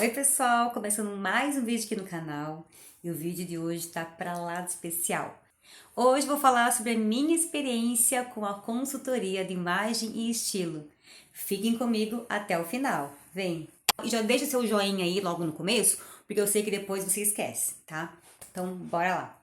Oi pessoal, começando mais um vídeo aqui no canal e o vídeo de hoje tá para lá de especial. Hoje vou falar sobre a minha experiência com a consultoria de imagem e estilo. Fiquem comigo até o final, vem! E já deixa seu joinha aí logo no começo, porque eu sei que depois você esquece, tá? Então bora lá!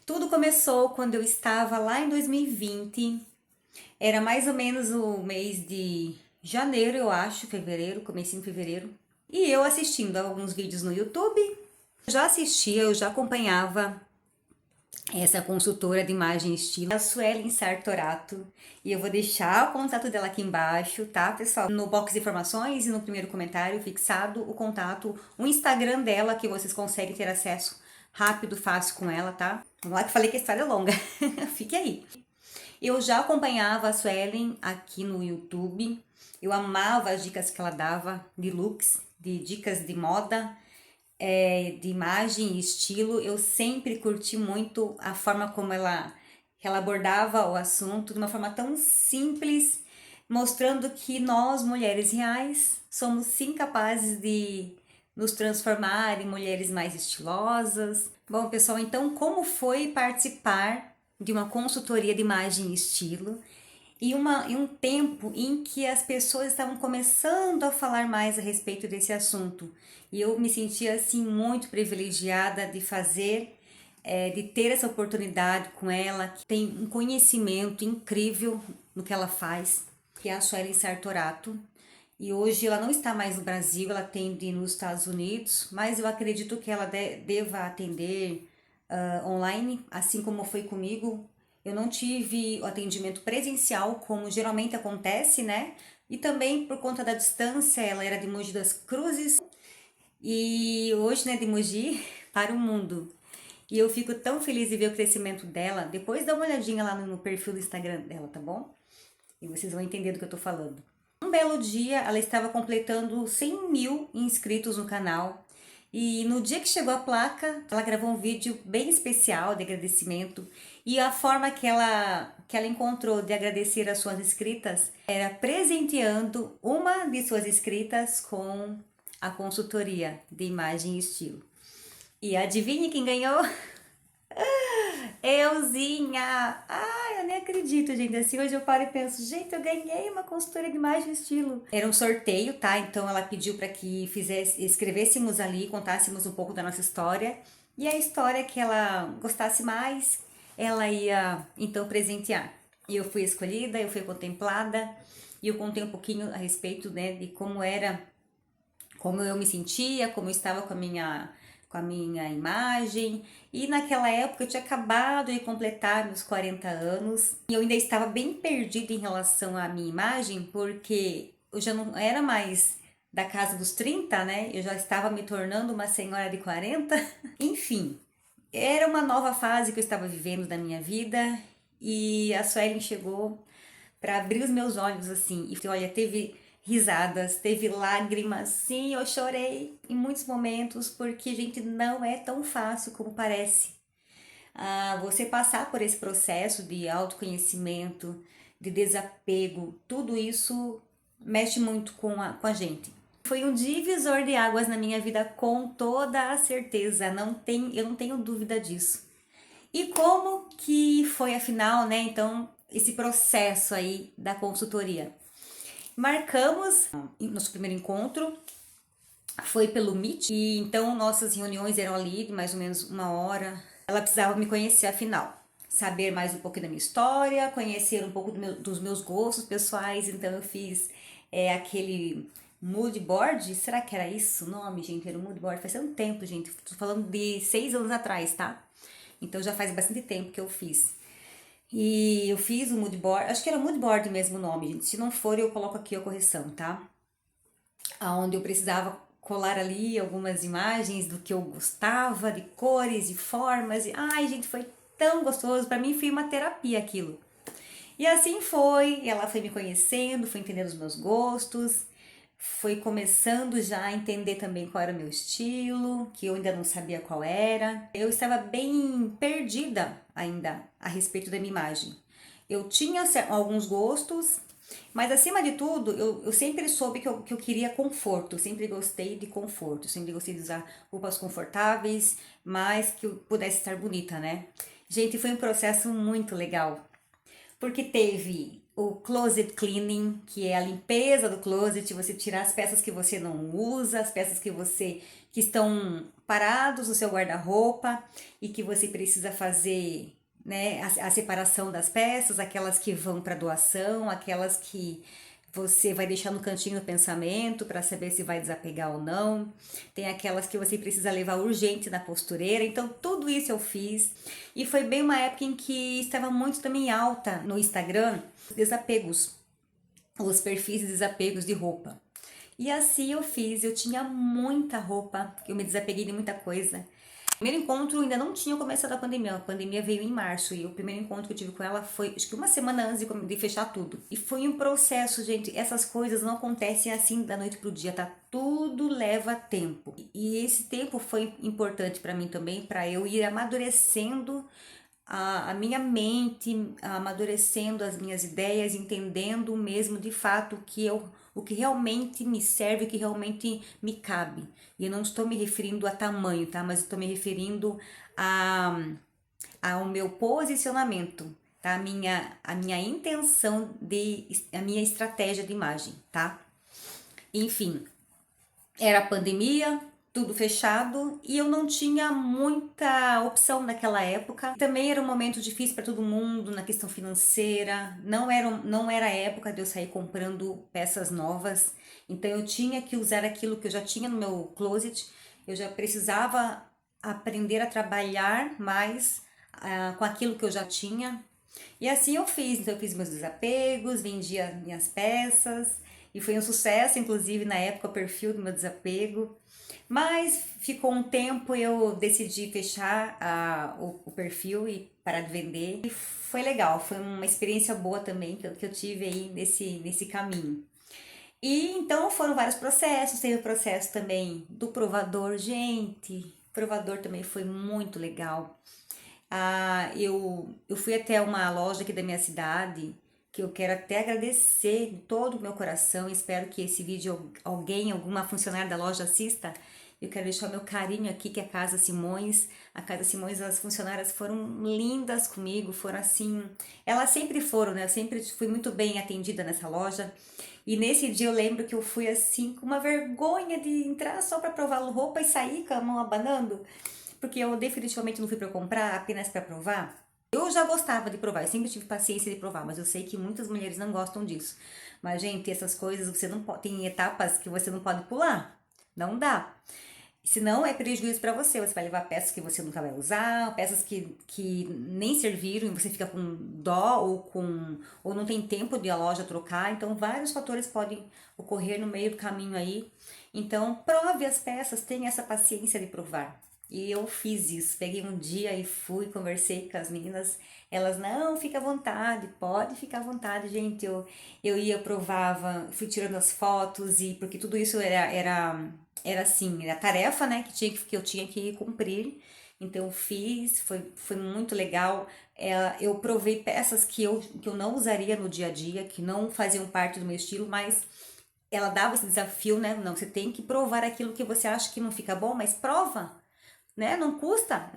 Tudo começou quando eu estava lá em 2020, era mais ou menos o mês de janeiro, eu acho, fevereiro, comecinho de fevereiro. E eu assistindo a alguns vídeos no YouTube, eu já acompanhava essa consultora de imagem e estilo, a Suelen Sartorato, e eu vou deixar o contato dela aqui embaixo, tá, pessoal? No box de informações e no primeiro comentário fixado o contato, o Instagram dela, que vocês conseguem ter acesso rápido, fácil com ela, tá? Vamos lá que eu falei que a história é longa, fique aí. Eu já acompanhava a Suelen aqui no YouTube, eu amava as dicas que ela dava de looks, de dicas de moda, de imagem e estilo. Eu sempre curti muito a forma como ela abordava o assunto de uma forma tão simples, mostrando que nós, mulheres reais, somos sim capazes de nos transformar em mulheres mais estilosas. Bom, pessoal, então como foi participar de uma consultoria de imagem e estilo e um tempo em que as pessoas estavam começando a falar mais a respeito desse assunto. E eu me sentia assim muito privilegiada de fazer, de ter essa oportunidade com ela, que tem um conhecimento incrível no que ela faz, que é a Suelen Sartorato. E hoje ela não está mais no Brasil, ela atende nos Estados Unidos, mas eu acredito que ela deva atender online, assim como foi comigo. Eu não tive o atendimento presencial, como geralmente acontece, né? E também por conta da distância, ela era de Mogi das Cruzes e hoje, né, de Mogi para o mundo. E eu fico tão feliz de ver o crescimento dela. Depois dá uma olhadinha lá no perfil do Instagram dela, tá bom? E vocês vão entender do que eu tô falando. Um belo dia, ela estava completando 100 mil inscritos no canal. E no dia que chegou a placa, ela gravou um vídeo bem especial de agradecimento. E a forma que ela encontrou de agradecer as suas inscritas era presenteando uma de suas inscritas com a consultoria de imagem e estilo. E adivinhe quem ganhou? Euzinha! Ai, eu nem acredito, gente. Assim, hoje eu paro e penso, gente, eu ganhei uma consultoria de imagem e estilo. Era um sorteio, tá? Então ela pediu para que escrevêssemos ali, contássemos um pouco da nossa história. E a história que ela gostasse mais, ela ia então presentear. E eu fui escolhida, eu fui contemplada, e eu contei um pouquinho a respeito, né, de como era, como eu me sentia, como eu estava com a minha imagem. E naquela época eu tinha acabado de completar meus 40 anos e eu ainda estava bem perdida em relação à minha imagem, porque eu já não era mais da casa dos 30, né? Eu já estava me tornando uma senhora de 40. Enfim, era uma nova fase que eu estava vivendo da minha vida e a Suelen chegou para abrir os meus olhos assim. E olha, teve risadas, teve lágrimas, sim, eu chorei em muitos momentos, porque, gente, não é tão fácil como parece. Você passar por esse processo de autoconhecimento, de desapego, tudo isso mexe muito com a gente. Foi um divisor de águas na minha vida, com toda a certeza, eu não tenho dúvida disso. E como que foi afinal, né, então, esse processo aí da consultoria? Marcamos nosso primeiro encontro, foi pelo Meet, e então nossas reuniões eram ali de mais ou menos uma hora. Ela precisava me conhecer afinal, saber mais um pouco da minha história, conhecer um pouco dos meus gostos pessoais. Então eu fiz aquele mood board, será que era isso o nome, gente? Era um mood board, faz um tempo, gente, tô falando de 6 anos atrás, tá? Então já faz bastante tempo que eu fiz. E eu fiz o mood board, acho que era mood board mesmo o nome, gente. Se não for, eu coloco aqui a correção, tá? Onde eu precisava colar ali algumas imagens do que eu gostava, de cores e formas. E, ai, gente, foi tão gostoso. Para mim foi uma terapia aquilo. E assim foi, ela foi me conhecendo, foi entendendo os meus gostos, foi começando já a entender também qual era o meu estilo, que eu ainda não sabia qual era. Eu estava bem perdida ainda a respeito da minha imagem. Eu tinha alguns gostos, Mas acima de tudo, eu sempre soube que eu queria conforto, eu sempre gostei de conforto, eu sempre gostei de usar roupas confortáveis, mas que eu pudesse estar bonita, né? Gente, foi um processo muito legal, porque teve o closet cleaning, que é a limpeza do closet, você tirar as peças que você não usa, as peças que estão parados no seu guarda-roupa e que você precisa fazer, né, a separação das peças, aquelas que vão para doação, aquelas que você vai deixar no cantinho do pensamento para saber se vai desapegar ou não. Tem aquelas que você precisa levar urgente na costureira. Então, tudo isso eu fiz. E foi bem uma época em que estava muito também alta no Instagram desapegos, os perfis de desapegos de roupa. E assim eu fiz. Eu tinha muita roupa, eu me desapeguei de muita coisa. O primeiro encontro ainda não tinha começado a pandemia veio em março e o primeiro encontro que eu tive com ela foi acho que uma semana antes de fechar tudo. E foi um processo, gente, essas coisas não acontecem assim da noite pro dia, tá? Tudo leva tempo. E esse tempo foi importante para mim também, para eu ir amadurecendo a minha mente, amadurecendo as minhas ideias, entendendo mesmo de fato o que realmente me serve, o que realmente me cabe. E eu não estou me referindo a tamanho, tá? Mas estou me referindo a, ao meu posicionamento, tá? A minha intenção a minha estratégia de imagem, tá? Enfim, era a pandemia, tudo fechado e eu não tinha muita opção naquela época. Também era um momento difícil para todo mundo na questão financeira. Não era a época de eu sair comprando peças novas. Então eu tinha que usar aquilo que eu já tinha no meu closet. Eu já precisava aprender a trabalhar mais com aquilo que eu já tinha. E assim eu fiz. Então eu fiz meus desapegos, vendia minhas peças. E foi um sucesso, inclusive, na época, o perfil do meu desapego. Mas ficou um tempo, eu decidi fechar o perfil e parar de vender. E foi legal, foi uma experiência boa também que eu tive aí nesse caminho. E então foram vários processos, teve o processo também do provador, gente, o provador também foi muito legal. Eu fui até uma loja aqui da minha cidade, que eu quero até agradecer de todo o meu coração. Espero que esse vídeo alguém, alguma funcionária da loja assista. Eu quero deixar meu carinho aqui, que é a Casa Simões. A Casa Simões, as funcionárias foram lindas comigo, foram assim. Elas sempre foram, né? Eu sempre fui muito bem atendida nessa loja. E nesse dia eu lembro que eu fui assim, com uma vergonha de entrar só para provar roupa e sair com a mão abanando, porque eu definitivamente não fui para comprar, apenas para provar. Eu já gostava de provar, eu sempre tive paciência de provar, mas eu sei que muitas mulheres não gostam disso. Mas, gente, essas coisas você não pode, tem etapas que você não pode pular. Não dá. Senão é prejuízo para você. Você vai levar peças que você nunca vai usar, peças que nem serviram e você fica com dó ou não tem tempo de a loja trocar. Então, vários fatores podem ocorrer no meio do caminho aí. Então, prove as peças, tenha essa paciência de provar. E eu fiz isso, peguei um dia e fui, conversei com as meninas, elas, não, fica à vontade, pode ficar à vontade, gente, eu ia, provava, fui tirando as fotos, e porque tudo isso era assim, era tarefa, né, que eu tinha que cumprir, então eu fiz, foi muito legal. Eu provei peças que eu não usaria no dia a dia, que não faziam parte do meu estilo, mas ela dava esse desafio, né, não, você tem que provar aquilo que você acha que não fica bom, mas prova, né? Não custa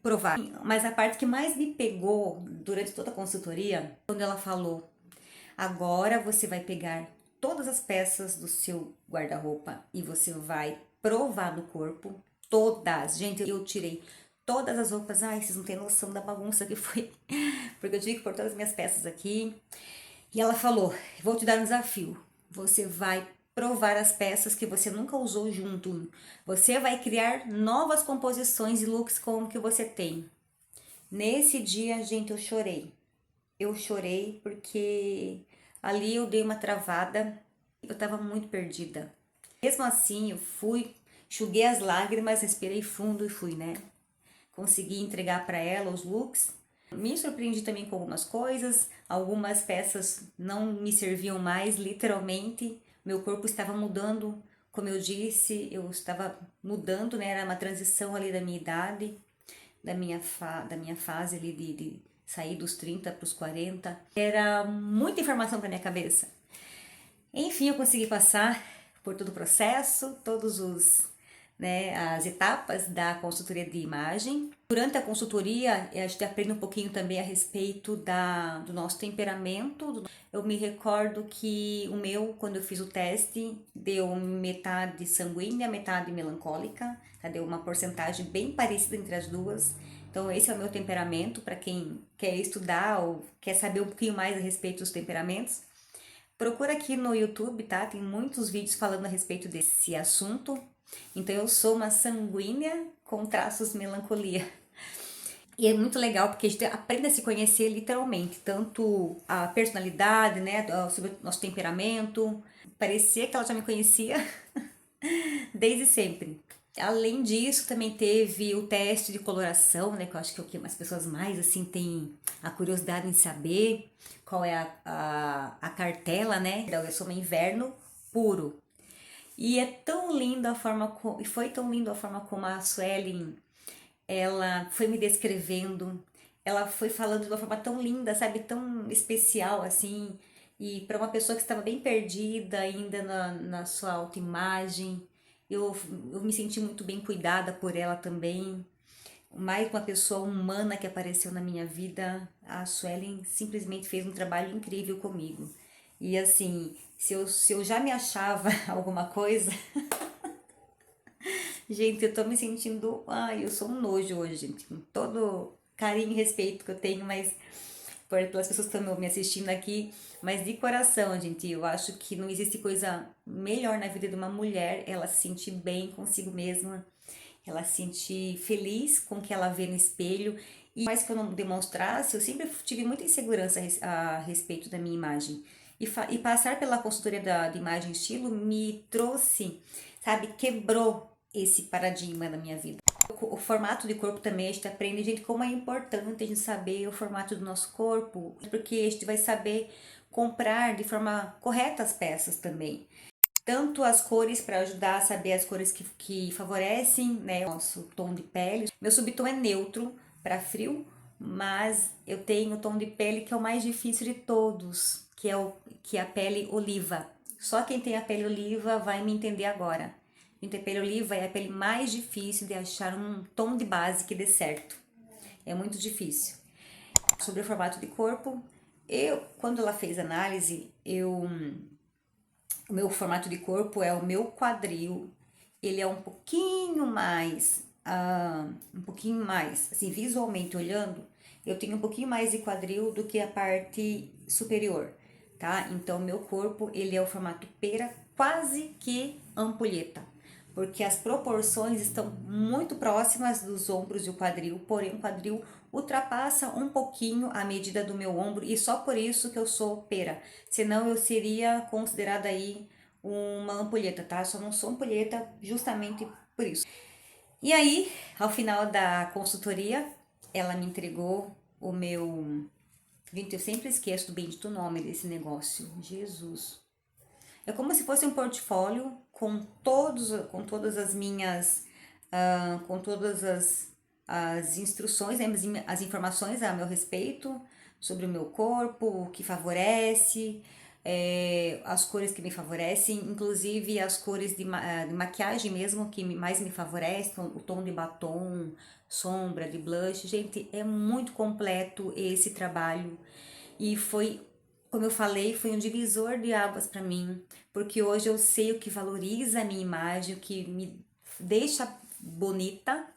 provar. Mas a parte que mais me pegou durante toda a consultoria, quando ela falou, agora você vai pegar todas as peças do seu guarda-roupa e você vai provar no corpo, todas. Gente, eu tirei todas as roupas. Ai, vocês não têm noção da bagunça que foi, porque eu tive que pôr todas as minhas peças aqui. E ela falou, vou te dar um desafio, você vai provar as peças que você nunca usou junto. Você vai criar novas composições e looks com o que você tem. Nesse dia, gente, eu chorei. Eu chorei porque ali eu dei uma travada. Eu tava muito perdida. Mesmo assim, eu fui, enxuguei as lágrimas, respirei fundo e fui, né? Consegui entregar para ela os looks. Me surpreendi também com algumas coisas, algumas peças não me serviam mais, literalmente. Meu corpo estava mudando, como eu disse, eu estava mudando, né? Era uma transição ali da minha idade, da minha fase ali saí dos 30 para os 40. Era muita informação para minha cabeça. Enfim, eu consegui passar por todo o processo, as etapas da consultoria de imagem. Durante a consultoria, a gente aprende um pouquinho também a respeito do nosso temperamento. Eu me recordo que quando eu fiz o teste, deu metade sanguínea, metade melancólica, tá? Deu uma porcentagem bem parecida entre as duas. Então, esse é o meu temperamento, para quem quer estudar ou quer saber um pouquinho mais a respeito dos temperamentos. Procura aqui no YouTube, tá? Tem muitos vídeos falando a respeito desse assunto. Então, eu sou uma sanguínea com traços de melancolia. E é muito legal porque a gente aprende a se conhecer literalmente, tanto a personalidade, né, sobre o nosso temperamento. Parecia que ela já me conhecia desde sempre. Além disso, também teve o teste de coloração, né, que eu acho que é o que as pessoas mais assim têm a curiosidade em saber qual é a cartela, né? Eu sou uma inverno puro. E é tão lindo foi tão lindo a forma como a Suelen, ela foi me descrevendo, ela foi falando de uma forma tão linda, sabe, tão especial assim, e para uma pessoa que estava bem perdida ainda na sua autoimagem, eu me senti muito bem cuidada por ela também. Mais uma pessoa humana que apareceu na minha vida, a Suelen simplesmente fez um trabalho incrível comigo. E assim, se eu já me achava alguma coisa, gente, eu tô me sentindo. Ai, eu sou um nojo hoje, gente. Com todo carinho e respeito que eu tenho, mas pelas pessoas que estão me assistindo aqui, mas de coração, gente, eu acho que não existe coisa melhor na vida de uma mulher, ela se sentir bem consigo mesma, ela se sentir feliz com o que ela vê no espelho. E mais que eu não demonstrasse, eu sempre tive muita insegurança a respeito da minha imagem. E passar pela consultoria de imagem e estilo me trouxe, sabe, quebrou esse paradigma na minha vida. O formato de corpo também, a gente aprende, gente, como é importante a gente saber o formato do nosso corpo, porque a gente vai saber comprar de forma correta as peças também. Tanto as cores, para ajudar a saber as cores que favorecem, né, o nosso tom de pele. Meu subtom é neutro para frio, mas eu tenho o tom de pele que é o mais difícil de todos, que é a pele oliva. Só quem tem a pele oliva vai me entender agora. Quem tem pele oliva é a pele mais difícil de achar um tom de base que dê certo. É muito difícil. Sobre o formato de corpo, quando ela fez análise, o meu formato de corpo é o meu quadril, ele é um pouquinho mais, assim, visualmente olhando, eu tenho um pouquinho mais de quadril do que a parte superior, tá? Então, meu corpo, ele é o formato pera, quase que ampulheta, porque as proporções estão muito próximas dos ombros e o quadril, porém o quadril ultrapassa um pouquinho a medida do meu ombro e só por isso que eu sou pera, senão eu seria considerada aí uma ampulheta, tá? Só não sou ampulheta justamente por isso. E aí, ao final da consultoria, ela me entregou o meu... Gente, eu sempre esqueço do bendito nome desse negócio, Jesus. É como se fosse um portfólio com todas as minhas, com todas as instruções, né, as informações a meu respeito sobre o meu corpo, o que favorece, as cores que me favorecem, inclusive as cores de maquiagem mesmo que mais me favorecem, o tom de batom, sombra, de blush. Gente, é muito completo esse trabalho e foi, como eu falei, foi um divisor de águas para mim, porque hoje eu sei o que valoriza a minha imagem, o que me deixa bonita.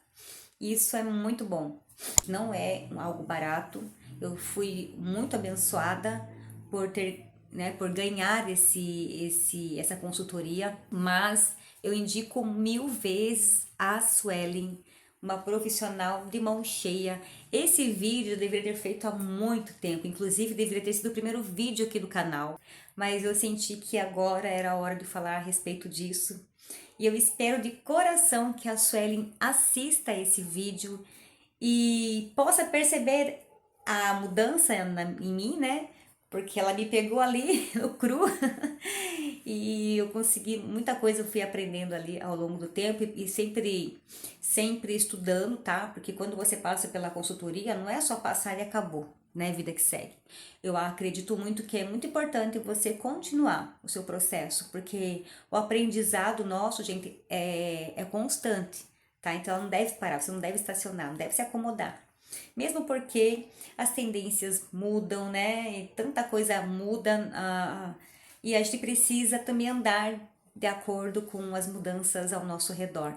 Isso é muito bom. Não é algo barato. Eu fui muito abençoada por ter, né, por ganhar essa consultoria, mas eu indico 1000 vezes a Suelen, uma profissional de mão cheia. Esse vídeo eu deveria ter feito há muito tempo, inclusive deveria ter sido o primeiro vídeo aqui do canal, mas eu senti que agora era a hora de falar a respeito disso. E eu espero de coração que a Suelen assista esse vídeo e possa perceber a mudança em mim, né? Porque ela me pegou ali no cru e eu consegui muita coisa, eu fui aprendendo ali ao longo do tempo e sempre estudando, tá? Porque quando você passa pela consultoria, não é só passar e acabou. né, vida que segue. Eu acredito muito que é muito importante você continuar o seu processo, porque o aprendizado nosso, gente, é constante, tá? Então ela não deve parar, você não deve estacionar, não deve se acomodar. Mesmo porque as tendências mudam, né? E tanta coisa muda, e a gente precisa também andar de acordo com as mudanças ao nosso redor,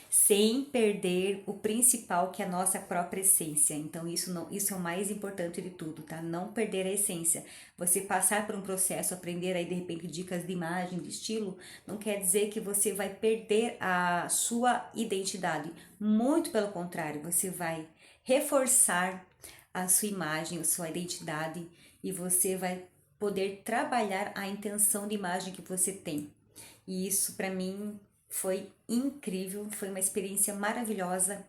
sem perder o principal, que é a nossa própria essência. Então isso não, isso é o mais importante de tudo, tá? Não perder a essência. Você passar por um processo, aprender aí de repente dicas de imagem, de estilo, não quer dizer que você vai perder a sua identidade. Muito pelo contrário, você vai reforçar a sua imagem, a sua identidade, e você vai poder trabalhar a intenção de imagem que você tem. E isso para mim foi incrível, foi uma experiência maravilhosa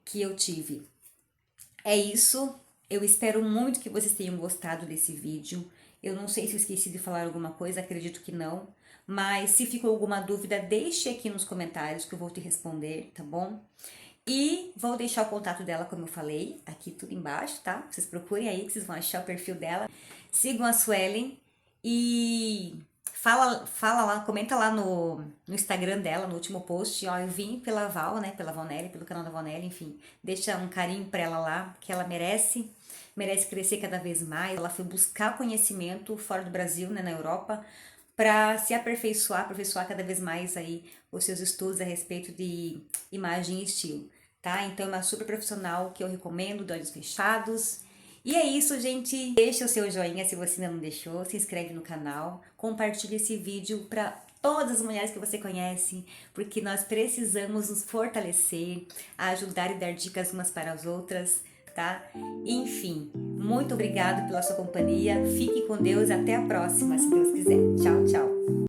que eu tive. É isso, eu espero muito que vocês tenham gostado desse vídeo. Eu não sei se eu esqueci de falar alguma coisa, acredito que não. Mas se ficou alguma dúvida, deixe aqui nos comentários que eu vou te responder, tá bom? E vou deixar o contato dela, como eu falei, aqui tudo embaixo, tá? Vocês procurem aí que vocês vão achar o perfil dela. Sigam a Suelen e fala lá, comenta lá no Instagram dela, no último post, ó, eu vim pela Val, né, pela Valnelli, pelo canal da Valnelli, enfim, deixa um carinho pra ela lá, que ela merece crescer cada vez mais. Ela foi buscar conhecimento fora do Brasil, né, na Europa, para se aperfeiçoar cada vez mais aí os seus estudos a respeito de imagem e estilo, tá? Então é uma super profissional que eu recomendo, de olhos fechados. E é isso, gente. Deixa o seu joinha se você ainda não deixou, se inscreve no canal, compartilha esse vídeo para todas as mulheres que você conhece, porque nós precisamos nos fortalecer, ajudar e dar dicas umas para as outras, tá? Enfim, muito obrigada pela sua companhia. Fique com Deus, até a próxima, se Deus quiser. Tchau, tchau.